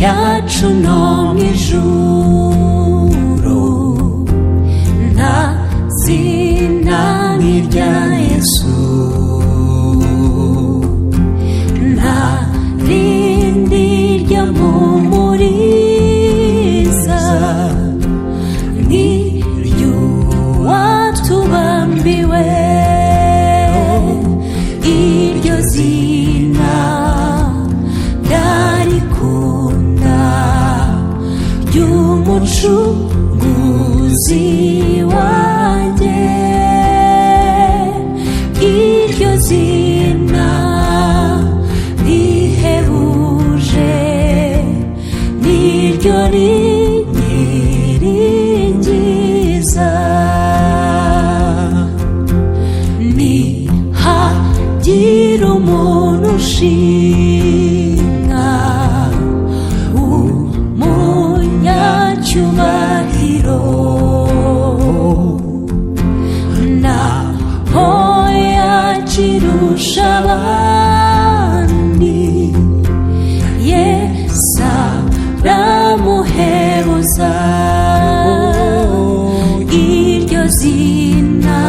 yacu no mu ijuru nta zina nk'irya Yesu, nta rindi ryampumuriza nk'iry'uwatubambiwe. Iryo zina ndarikunda ry'umucunguzi wanjye. Iryo zina rihebuje niryo rinyiringiza. Nihagira umuntu ushimwa umunyacyubahiro, naho yakirusha abandi Yesu aramuhebuza. Iryo zina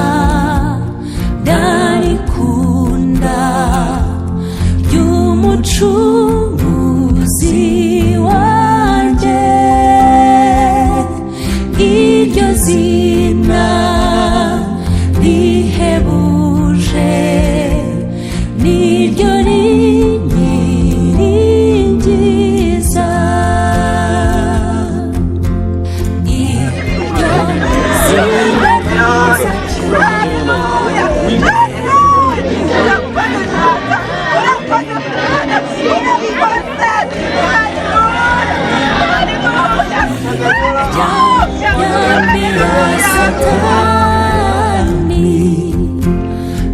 ndarikunda ry'umucunguzi wanjye. Iryo zina rihebuje niryo rinyiringiza. Iryo zina ryambera Satani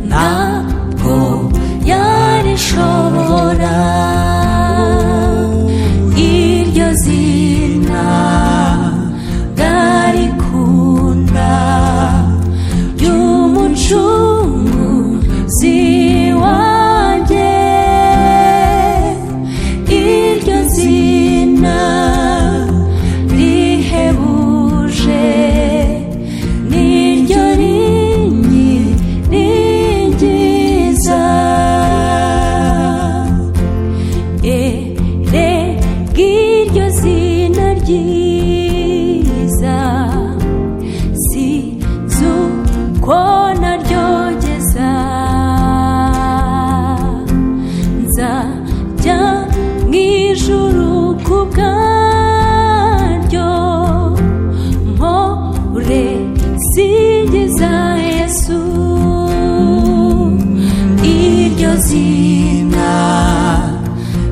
ntabwo yarishobora. Iryo zina ndarikunda ry'umucunguzi wanjye. Iryo zina rihebuje niryo rinyiringiza. Erega iryo zina ryiza sinzi uko naryogeza. Nzajya mu ijuru ku bwaryo mpore nsingiza Yesu. Iryo zina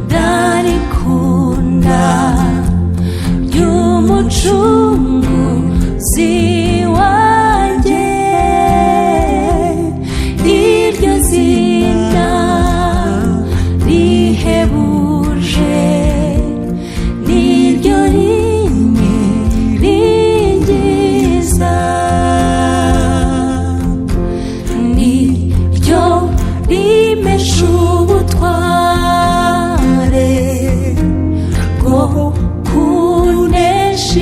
ndarikunda ry'umucunguzi wanjye. Iryo zina rihebuje niryo rinyiringiza. Niryo rimesha ubutware bwo kunesha